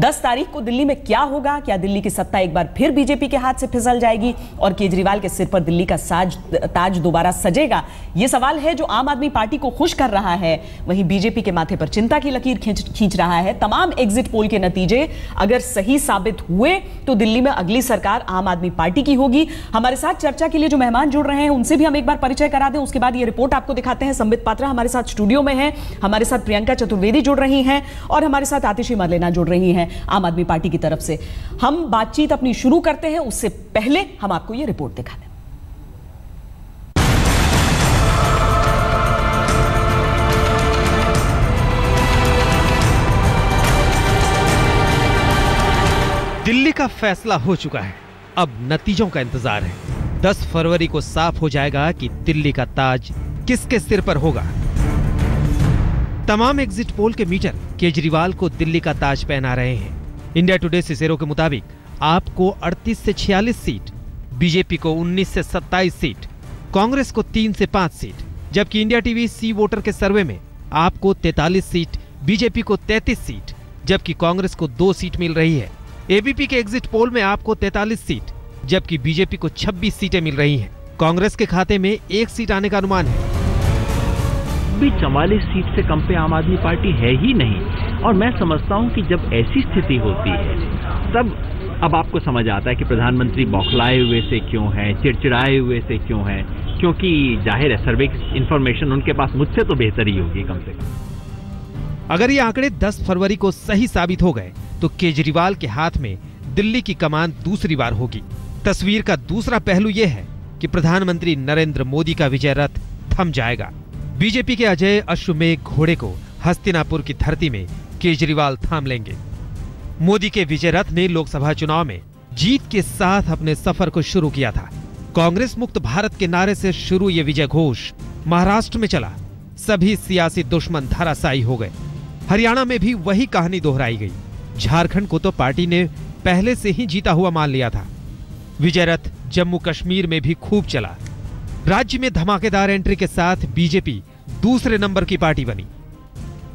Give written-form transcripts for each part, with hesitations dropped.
10 तारीख को दिल्ली में क्या होगा? क्या दिल्ली की सत्ता एक बार फिर बीजेपी के हाथ से फिसल जाएगी और केजरीवाल के सिर पर दिल्ली का ताज दोबारा सजेगा? यह सवाल है जो आम आदमी पार्टी को खुश कर रहा है, वहीं बीजेपी के माथे पर चिंता की लकीर खींच रहा है। तमाम एग्जिट पोल के नतीजे अगर सही साबित हुए तो दिल्ली में अगली सरकार आम आदमी पार्टी की होगी। हमारे साथ चर्चा के लिए जो मेहमान जुड़ रहे हैं उनसे भी हम एक बार परिचय करा दें, उसके बाद ये रिपोर्ट आपको दिखाते हैं। संबित पात्रा हमारे साथ स्टूडियो में है, हमारे साथ प्रियंका चतुर्वेदी जुड़ रही हैं और हमारे साथ आतिशी मरलेना जुड़ रही हैं आम आदमी पार्टी की तरफ से। हम बातचीत अपनी शुरू करते हैं, उससे पहले हम आपको ये रिपोर्ट दिखा दें। दिल्ली का फैसला हो चुका है, अब नतीजों का इंतजार है। 10 फरवरी को साफ हो जाएगा कि दिल्ली का ताज किसके सिर पर होगा। तमाम एग्जिट पोल के मीटर केजरीवाल को दिल्ली का ताज पहना रहे हैं। इंडिया टुडे सिसेरो के मुताबिक आपको 38 से 46 सीट, बीजेपी को 19 से 27 सीट, कांग्रेस को 3 से 5 सीट, जबकि इंडिया टीवी सी वोटर के सर्वे में आपको 43 सीट, बीजेपी को 33 सीट, जबकि कांग्रेस को 2 सीट मिल रही है। एबीपी के एग्जिट पोल में आपको 43 सीट, जबकि बीजेपी को 26 सीटें मिल रही हैं। कांग्रेस के खाते में 1 सीट आने का अनुमान है। 44 सीट से कम पे आम आदमी पार्टी है ही नहीं, और मैं समझता हूं कि जब ऐसी स्थिति होती है तब अब आपको समझ आता है कि प्रधानमंत्री बौखलाए हुए से क्यों हैं, चिड़चिड़ाए हुए से क्यों हैं, क्योंकि जाहिर है सर्वे इंफॉर्मेशन उनके पास मुझसे तो बेहतर ही होगी कम से कम। अगर ये आंकड़े 10 फरवरी को सही साबित हो गए तो केजरीवाल के हाथ में दिल्ली की कमान दूसरी बार होगी। तस्वीर का दूसरा पहलू यह है कि प्रधानमंत्री नरेंद्र मोदी का विजय रथ थम जाएगा। बीजेपी के अजय अश्वमेघ घोड़े को हस्तिनापुर की धरती में केजरीवाल थाम लेंगे। मोदी के विजय रथ ने लोकसभा चुनाव में जीत के साथ अपने सफर को शुरू किया था। कांग्रेस मुक्त भारत के नारे से शुरू ये विजय घोष महाराष्ट्र में चला, सभी सियासी दुश्मन धराशायी हो गए। हरियाणा में भी वही कहानी दोहराई गई। झारखंड को तो पार्टी ने पहले से ही जीता हुआ मान लिया था। विजय रथ जम्मू कश्मीर में भी खूब चला। राज्य में धमाकेदार एंट्री के साथ बीजेपी दूसरे नंबर की पार्टी बनी।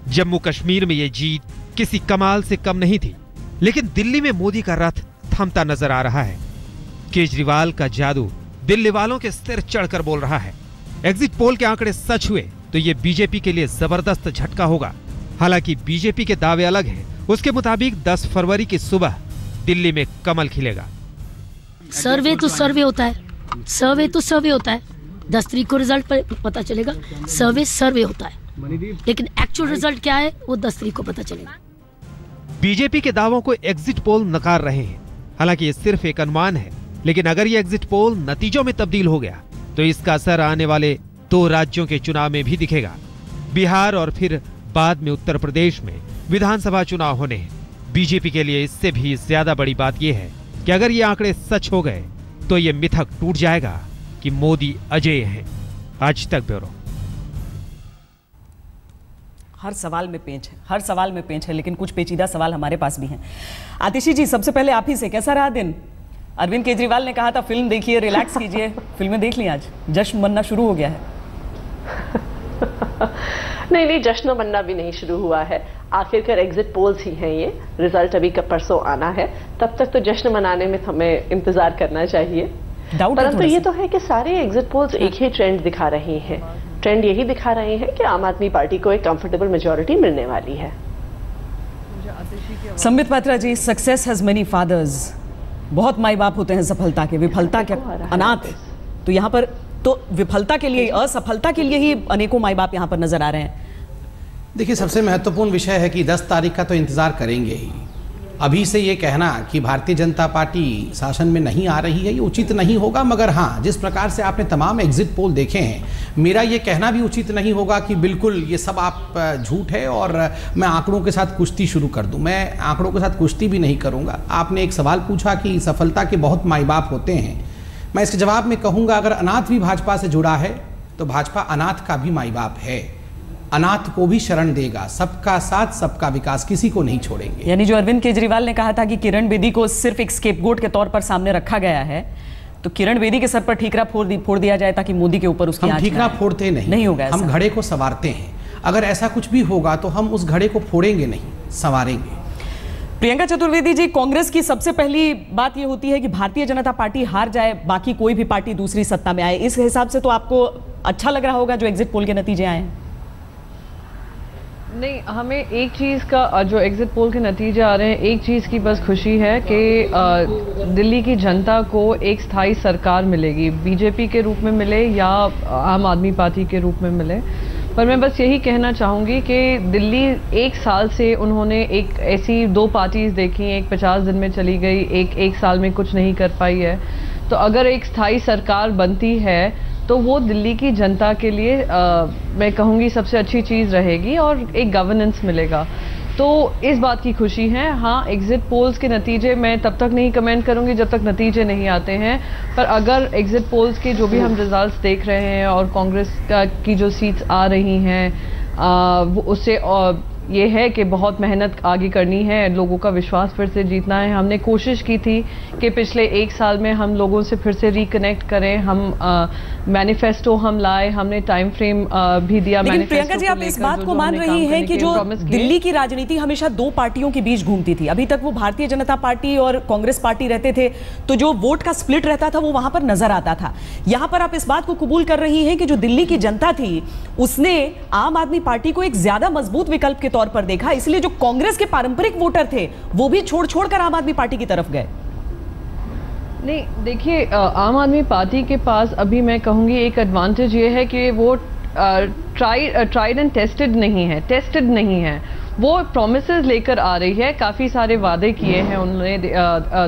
जम्मू कश्मीर में यह जीत किसी कमाल से कम नहीं थी, लेकिन दिल्ली में मोदी का रथ थमता नजर आ रहा है। केजरीवाल का जादू दिल्ली वालों के सिर चढ़कर बोल रहा है। एग्जिट पोल के आंकड़े सच हुए तो ये बीजेपी के लिए जबरदस्त झटका होगा। हालांकि बीजेपी के दावे अलग हैं। उसके मुताबिक 10 फरवरी की सुबह दिल्ली में कमल खिलेगा। सर्वे तो सर्वे होता है, सर्वे तो सर्वे होता है। 10 तारीख को रिजल्ट पता चलेगा। सर्वे होता है, लेकिन एक्चुअल रिजल्ट क्या है वो 10 तारीख को पता चलेगा। बीजेपी के दावों को एग्जिट पोल नकार रहे हैं। हालांकि ये सिर्फ एक अनुमान है, लेकिन अगर ये एग्जिट पोल नतीजों में तब्दील हो गया तो इसका असर आने वाले 2 राज्यों के चुनाव में भी दिखेगा। बिहार और फिर बाद में उत्तर प्रदेश में विधानसभा चुनाव होने हैं। बीजेपी के लिए इससे भी ज्यादा बड़ी बात यह है कि अगर ये आंकड़े सच हो गए तो ये मिथक टूट जाएगा कि मोदी अजेय हैं। आज तक ब्यूरो। हर सवाल में पेंच है, हर सवाल में पेंच है, लेकिन कुछ पेचीदा सवाल हमारे पास भी हैं। आतिशी जी, सबसे पहले आप ही से, कैसा रहा दिन? अरविंद केजरीवाल ने कहा था फिल्म देखिए, रिलैक्स कीजिए। फिल्में देख ली आज? जश्न बनना शुरू हो गया है? नहीं, जश्न बनना भी नहीं शुरू हुआ है। आखिरकार एग्जिट पोल्स ही हैं ये, रिजल्ट अभी का परसों आना है। तब तक तो जश्न मनाने में हमें इंतजार करना चाहिए। परंतु ये तो है कि सारे एग्जिट पोल्स एक ही ट्रेंड दिखा रही हैं। ट्रेंड यही दिखा रहे हैं कि आम आदमी पार्टी को एक कंफर्टेबल मेजॉरिटी मिलने वाली है। संबित पात्रा जी, सक्सेस हैज मेनी फादर्स। बहुत माई बाप होते हैं सफलता के, विफलता के अनाथ। तो यहाँ पर तो विफलता के लिए, असफलता के लिए ही अनेकों माई बाप यहाँ पर नजर आ रहे हैं। देखिए, सबसे महत्वपूर्ण विषय है कि 10 तारीख का तो इंतजार करेंगे ही। अभी से ये कहना कि भारतीय जनता पार्टी शासन में नहीं आ रही है, ये उचित नहीं होगा। मगर हाँ, जिस प्रकार से आपने तमाम एग्जिट पोल देखे हैं, मेरा ये कहना भी उचित नहीं होगा कि बिल्कुल ये सब आप झूठ है और मैं आंकड़ों के साथ कुश्ती शुरू कर दूं। मैं आंकड़ों के साथ कुश्ती भी नहीं करूंगा। आपने एक सवाल पूछा कि सफलता के बहुत माई बाप होते हैं। मैं इसके जवाब में कहूँगा, अगर अनाथ भी भाजपा से जुड़ा है तो भाजपा अनाथ का भी माई बाप है। अनाथ को भी शरण देगा। सबका साथ, सबका विकास, किसी को नहीं छोड़ेंगे। यानी जो अरविंद केजरीवाल ने कहा था कि किरण बेदी को सिर्फ एक स्केपगोट के तौर पर सामने रखा गया है, तो किरण बेदी के सर पर ठीकरा फोड़ दिया जाए ताकि मोदी के ऊपर उसकी हम ठीकरा फोड़ते नहीं होगा, हम घड़े को संवारते हैं। अगर ऐसा कुछ भी होगा तो हम उस घड़े को फोड़ेंगे नहीं, संवारेंगे। प्रियंका चतुर्वेदी जी, कांग्रेस की सबसे पहली बात यह होती है कि भारतीय जनता पार्टी हार जाए, बाकी कोई भी पार्टी दूसरी सत्ता में आए। इस हिसाब से तो आपको अच्छा लग रहा होगा जो एग्जिट पोल के नतीजे आए हैं? नहीं, हमें एक चीज़ का, जो एग्जिट पोल के नतीजे आ रहे हैं, एक चीज़ की बस खुशी है कि दिल्ली की जनता को एक स्थायी सरकार मिलेगी, बीजेपी के रूप में मिले या आम आदमी पार्टी के रूप में मिले। पर मैं बस यही कहना चाहूँगी कि दिल्ली 1 साल से उन्होंने एक ऐसी 2 पार्टीज देखी, एक 50 दिन में चली गई, एक साल में कुछ नहीं कर पाई है। तो अगर एक स्थायी सरकार बनती है तो वो दिल्ली की जनता के लिए मैं कहूँगी सबसे अच्छी चीज़ रहेगी और एक गवर्नेंस मिलेगा। तो इस बात की खुशी है। हाँ, एग्जिट पोल्स के नतीजे मैं तब तक नहीं कमेंट करूँगी जब तक नतीजे नहीं आते हैं, पर अगर एग्जिट पोल्स के जो भी हम रिजल्ट्स देख रहे हैं और कांग्रेस की जो सीट्स आ रही हैं वो उससे ये है कि बहुत मेहनत आगे करनी है, लोगों का विश्वास फिर से जीतना है। हमने कोशिश की थी कि पिछले 1 साल में हम लोगों से फिर से रिकनेक्ट करें, हम मैनिफेस्टो हम लाए, हमने टाइम फ्रेम भी दिया। लेकिन प्रियंका जी, आप इस बात को मान रही हैं कि जो दिल्ली की राजनीति हमेशा 2 पार्टियों के बीच घूमती थी, अभी तक वो भारतीय जनता पार्टी और कांग्रेस पार्टी रहते थे, तो जो वोट का स्प्लिट रहता था वो वहां पर नजर आता था। यहां पर आप इस बात को कबूल कर रही हैं कि जो दिल्ली की जनता थी उसने आम आदमी पार्टी को एक ज्यादा मजबूत विकल्प के तौर पर देखा, इसलिए जो कांग्रेस के पारंपरिक वोटर थे वो भी छोड़कर आम आदमी पार्टी की तरफ गए? नहीं, देखिए, आम आदमी पार्टी के पास अभी मैं कहूंगी एक एडवांटेज ये है कि वो ट्राइड एंड टेस्टेड नहीं है। वो प्रोमिसेस लेकर आ रही है, काफ़ी सारे वादे किए हैं उन्होंने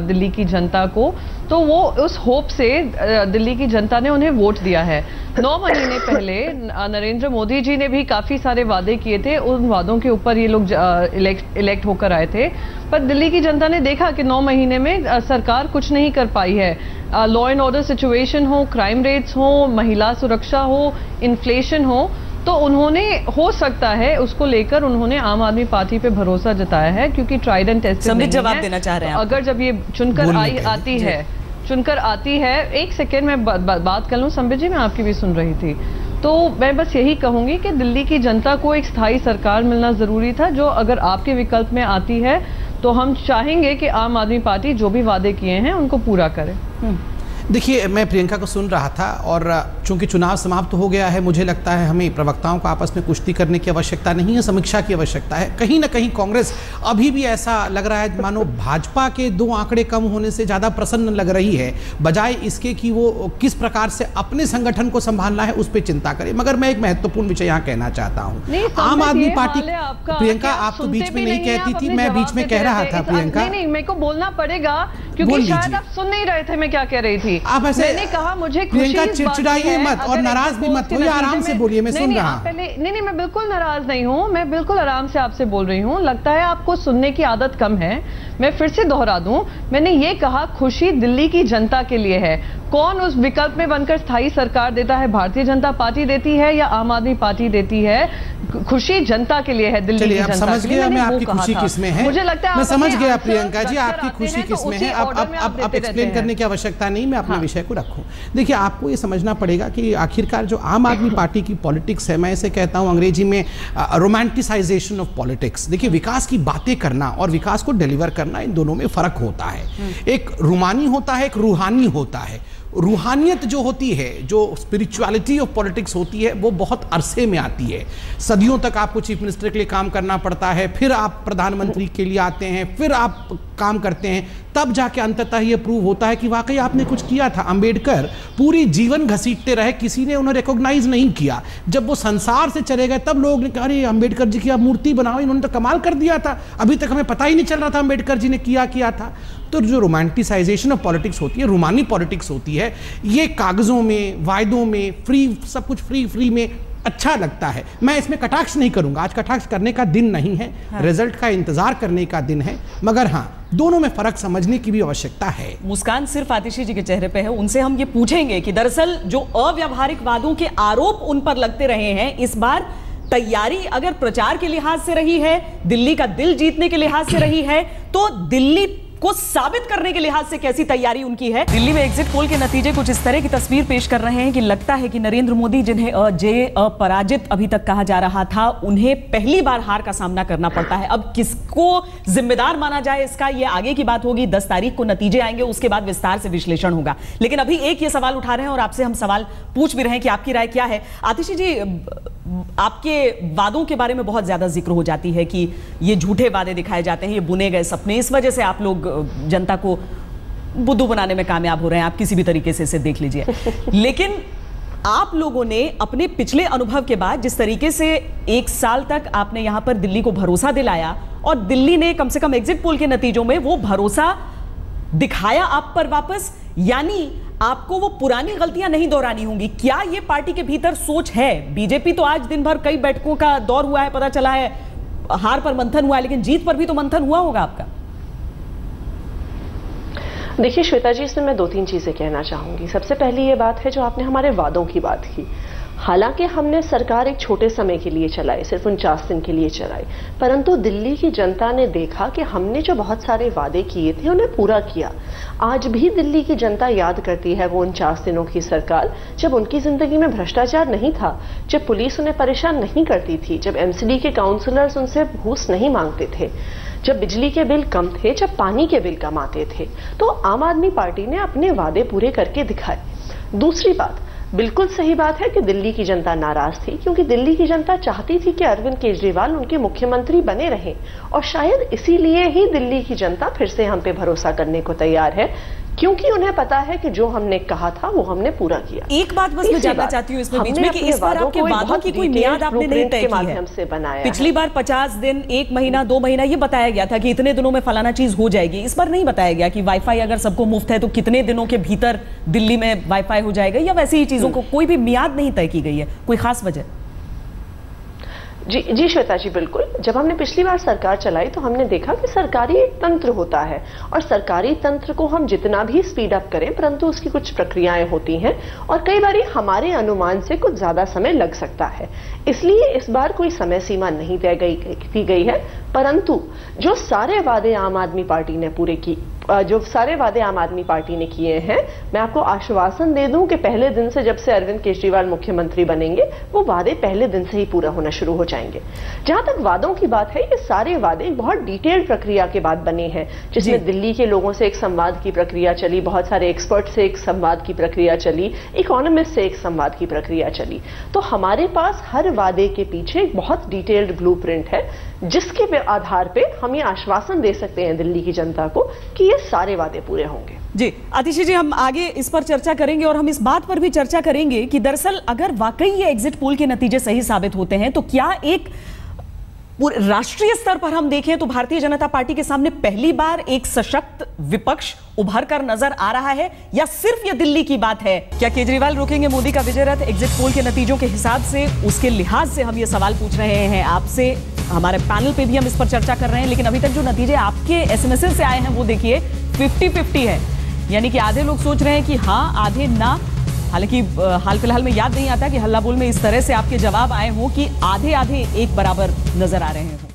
दिल्ली की जनता को, तो वो उस होप से दिल्ली की जनता ने उन्हें वोट दिया है। 9 महीने पहले नरेंद्र मोदी जी ने भी काफ़ी सारे वादे किए थे, उन वादों के ऊपर ये लोग इलेक्ट होकर आए थे, पर दिल्ली की जनता ने देखा कि 9 महीने में सरकार कुछ नहीं कर पाई है। लॉ एंड ऑर्डर सिचुएशन हो, क्राइम रेट्स हो, महिला सुरक्षा हो, इन्फ्लेशन हो, तो उन्होंने, हो सकता है उसको लेकर उन्होंने आम आदमी पार्टी पे भरोसा जताया है, क्योंकि ट्राइड एंड टेस्टेड नहीं है। जवाब देना चाह रहे हैं। अगर जब ये चुनकर आती है, एक सेकेंड में बात कर लूँ संबित जी, मैं आपकी भी सुन रही थी, तो मैं बस यही कहूंगी कि दिल्ली की जनता को एक स्थायी सरकार मिलना जरूरी था, जो अगर आपके विकल्प में आती है तो हम चाहेंगे कि आम आदमी पार्टी जो भी वादे किए हैं उनको पूरा करे। देखिए, मैं प्रियंका को सुन रहा था और चूंकि चुनाव समाप्त हो गया है, मुझे लगता है हमें प्रवक्ताओं को आपस में कुश्ती करने की आवश्यकता नहीं है, समीक्षा की आवश्यकता है। कहीं ना कहीं कांग्रेस अभी भी ऐसा लग रहा है मानो भाजपा के 2 आंकड़े कम होने से ज़्यादा प्रसन्न लग रही है, बजाय इसके कि वो किस प्रकार से अपने संगठन को संभालना है उस पर चिंता करे। मगर मैं एक महत्वपूर्ण विषय यहाँ कहना चाहता हूँ, आम आदमी पार्टी, प्रियंका आप तो बीच में नहीं कहती थी, मैं बीच में कह रहा था। प्रियंका, नहीं, मेरे को बोलना पड़ेगा क्योंकि शायद आप सुन नहीं रहे थे मैं क्या कह रही थी। आप ऐसे, मैंने कहा मुझे प्रियंका चिड़चिड़ाइए मत और नाराज भी मत होइए, आराम से बोलिए, मैं सुन रहा हूं। नहीं, मैं बिल्कुल नाराज नहीं हूं, मैं बिल्कुल आराम से आपसे बोल रही हूं। लगता है आपको सुनने की आदत कम है। मैं फिर से दोहरा दूं, मैंने ये कहा खुशी दिल्ली की जनता के लिए है। कौन उस विकल्प में बनकर स्थायी सरकार देता है, भारतीय जनता पार्टी देती है या आम आदमी पार्टी देती है? खुशी जनता के लिए है, दिल्ली की जनता समझ गया मैं आपकी खुशी किसमें है। मुझे लगता है मैं समझ गया प्रियंका जी आपकी खुशी किसमें है। अब एक्सप्लेन करने की आवश्यकता नहीं, मैं अपने विषय को रखूं। देखिए, आपको ये समझना पड़ेगा कि आखिरकार जो आम आदमी पार्टी की पॉलिटिक्स है, मैं इसे कहता हूं अंग्रेजी में रोमांटिसाइजेशन ऑफ पॉलिटिक्स। देखिए, विकास की बातें करना और विकास को डिलीवर करना, इन दोनों में फर्क होता है। एक रूमानी होता है, एक रूहानी होता है। रूहानियत जो होती है, जो स्पिरिचुअलिटी ऑफ पॉलिटिक्स होती है, वो बहुत अरसे में आती है। सदियों तक आपको चीफ मिनिस्टर के लिए काम करना पड़ता है, फिर आप प्रधानमंत्री के लिए आते हैं, फिर आप काम करते हैं, तब जाके अंततः ये प्रूव होता है कि वाकई आपने कुछ किया था। अंबेडकर पूरी जीवन घसीटते रहे, किसी ने उन्हें रिकॉग्नाइज नहीं किया। जब वो संसार से चले गए तब लोग ने कहा, अरे अंबेडकर जी की आप मूर्ति बनाओ, इन्होंने तो कमाल कर दिया था, अभी तक हमें पता ही नहीं चल रहा था अंबेडकर जी ने किया था। तो जो रोमांटिसाइजेशन ऑफ पॉलिटिक्स होती है, रूमानी पॉलिटिक्स होती है, ये कागजों में, वायदों में, फ्री, सब कुछ फ्री में अच्छा लगता है। मैं इसमें कटाक्ष नहीं करूंगा, आज कटाक्ष करने का दिन नहीं है, रिजल्ट का इंतजार करने का दिन है। मगर हाँ, दोनों में फर्क समझने की भी आवश्यकता है। मुस्कान सिर्फ आतिशी जी के चेहरे पे है, उनसे हम ये पूछेंगे कि दरअसल जो अव्यावहारिक वादों के आरोप उन पर लगते रहे हैं, इस बार तैयारी अगर प्रचार के लिहाज से रही है, दिल्ली का दिल जीतने के लिहाज से रही है, तो दिल्ली को साबित करने के लिहाज से कैसी तैयारी उनकी है। दिल्ली में एग्जिट पोल के नतीजे कुछ इस तरह की तस्वीर पेश कर रहे हैं कि लगता है कि नरेंद्र मोदी, जिन्हें अपराजित अभी तक कहा जा रहा था, उन्हें पहली बार हार का सामना करना पड़ता है। अब किसको जिम्मेदार माना जाए इसका, यह आगे की बात होगी। 10 तारीख को नतीजे आएंगे, उसके बाद विस्तार से विश्लेषण होगा। लेकिन अभी एक ये सवाल उठा रहे हैं और आपसे हम सवाल पूछ भी रहे हैं कि आपकी राय क्या है। आतिशी जी, आपके वादों के बारे में बहुत ज्यादा जिक्र हो जाती है कि ये झूठे वादे दिखाए जाते हैं, ये बुने गए सपने, इस वजह से आप लोग जनता को बुद्धू बनाने में कामयाब हो रहे हैं। आप किसी भी तरीके से इसे देख लीजिए। लेकिन आप लोगों ने अपने पिछले अनुभव के बाद, जिस तरीके से 1 साल तक आपने यहां पर दिल्ली को भरोसा दिलाया और दिल्ली ने कम से कम एग्जिट पोल के नतीजों में वो भरोसा दिखाया आप पर वापस, यानी आपको वो पुरानी गलतियां नहीं दोहरानी होंगी। क्या ये पार्टी के भीतर सोच है? बीजेपी तो आज दिन भर कई बैठकों का दौर हुआ है, पता चला है हार पर मंथन हुआ है, लेकिन जीत पर भी तो मंथन हुआ होगा आपका। देखिए श्वेता जी, इसमें मैं 2-3 चीजें कहना चाहूंगी। सबसे पहली ये बात है जो आपने हमारे वादों की बात की। हालांकि हमने सरकार एक छोटे समय के लिए चलाई, सिर्फ 49 दिन के लिए चलाई, परंतु दिल्ली की जनता ने देखा कि हमने जो बहुत सारे वादे किए थे उन्हें पूरा किया। आज भी दिल्ली की जनता याद करती है वो 49 दिनों की सरकार, जब उनकी जिंदगी में भ्रष्टाचार नहीं था, जब पुलिस उन्हें परेशान नहीं करती थी, जब एमसीडी के काउंसलर्स उनसे घूस नहीं मांगते थे, जब बिजली के बिल कम थे, जब पानी के बिल कम आते थे। तो आम आदमी पार्टी ने अपने वादे पूरे करके दिखाए। दूसरी बात, बिल्कुल सही बात है कि दिल्ली की जनता नाराज थी, क्योंकि दिल्ली की जनता चाहती थी कि अरविंद केजरीवाल उनके मुख्यमंत्री बने रहें, और शायद इसीलिए ही दिल्ली की जनता फिर से हम पे भरोसा करने को तैयार है, क्योंकि उन्हें पता है कि जो हमने कहा था वो हमने पूरा किया। एक बात बस मैं जानना चाहती हूँ इसमें बीच में कि इस बार आपके वादों की कोई मियाद आपने नहीं तय की है। पिछली बार 50 दिन, 1 महीना, 2 महीना ये बताया गया था कि इतने दिनों में फलाना चीज हो जाएगी। इस बार नहीं बताया गया कि वाईफाई अगर सबको मुफ्त है तो कितने दिनों के भीतर दिल्ली में वाईफाई हो जाएगा, या वैसी ही चीजों को कोई भी मियाद नहीं तय की गई है। कोई खास वजह? जी श्वेता जी, बिल्कुल। जब हमने पिछली बार सरकार चलाई तो हमने देखा कि सरकारी एक तंत्र होता है, और सरकारी तंत्र को हम जितना भी स्पीड अप करें, परंतु उसकी कुछ प्रक्रियाएं होती हैं और कई बार हमारे अनुमान से कुछ ज्यादा समय लग सकता है। इसलिए इस बार कोई समय सीमा नहीं तय की गई है, परंतु जो सारे वादे आम आदमी पार्टी ने पूरे की, जो सारे वादे आम आदमी पार्टी ने किए हैं, मैं आपको आश्वासन दे दूं कि पहले दिन से, जब से अरविंद केजरीवाल मुख्यमंत्री बनेंगे, वो वादे पहले दिन से ही पूरा होना शुरू हो जाएंगे। जहां तक वादों की बात है, ये सारे वादे बहुत डिटेल्ड प्रक्रिया के बाद बने हैं, जिसमें दिल्ली के लोगों से एक संवाद की प्रक्रिया चली, बहुत सारे एक्सपर्ट से एक संवाद की प्रक्रिया चली, इकोनॉमिस्ट से एक संवाद की प्रक्रिया चली। तो हमारे पास हर वादे के पीछे एक बहुत डिटेल्ड ब्लूप्रिंट है, जिसके आधार पे हम ये आश्वासन दे सकते हैं दिल्ली की जनता को कि ये सारे वादे पूरे होंगे। जी आतिशी जी, हम आगे इस पर चर्चा करेंगे और हम इस बात पर भी चर्चा करेंगे कि दरअसल अगर वाकई ये एग्जिट पोल के नतीजे सही साबित होते हैं तो क्या एक राष्ट्रीय स्तर पर हम देखें तो भारतीय जनता पार्टी के सामने पहली बार एक सशक्त विपक्ष उभर कर नजर आ रहा है, या सिर्फ ये दिल्ली की बात है? क्या केजरीवाल रोकेंगे मोदी का विजय रथ एग्जिट पोल के नतीजों के हिसाब से? उसके लिहाज से हम ये सवाल पूछ रहे हैं आपसे। हमारे पैनल पे भी हम इस पर चर्चा कर रहे हैं, लेकिन अभी तक जो नतीजे आपके एसएमएस से आए हैं वो देखिए 50-50 है, यानी कि आधे लोग सोच रहे हैं कि हाँ, आधे ना। हालांकि हाल फिलहाल में याद नहीं आता कि हल्ला बोल में इस तरह से आपके जवाब आए हों कि आधे आधे एक बराबर नजर आ रहे हैं।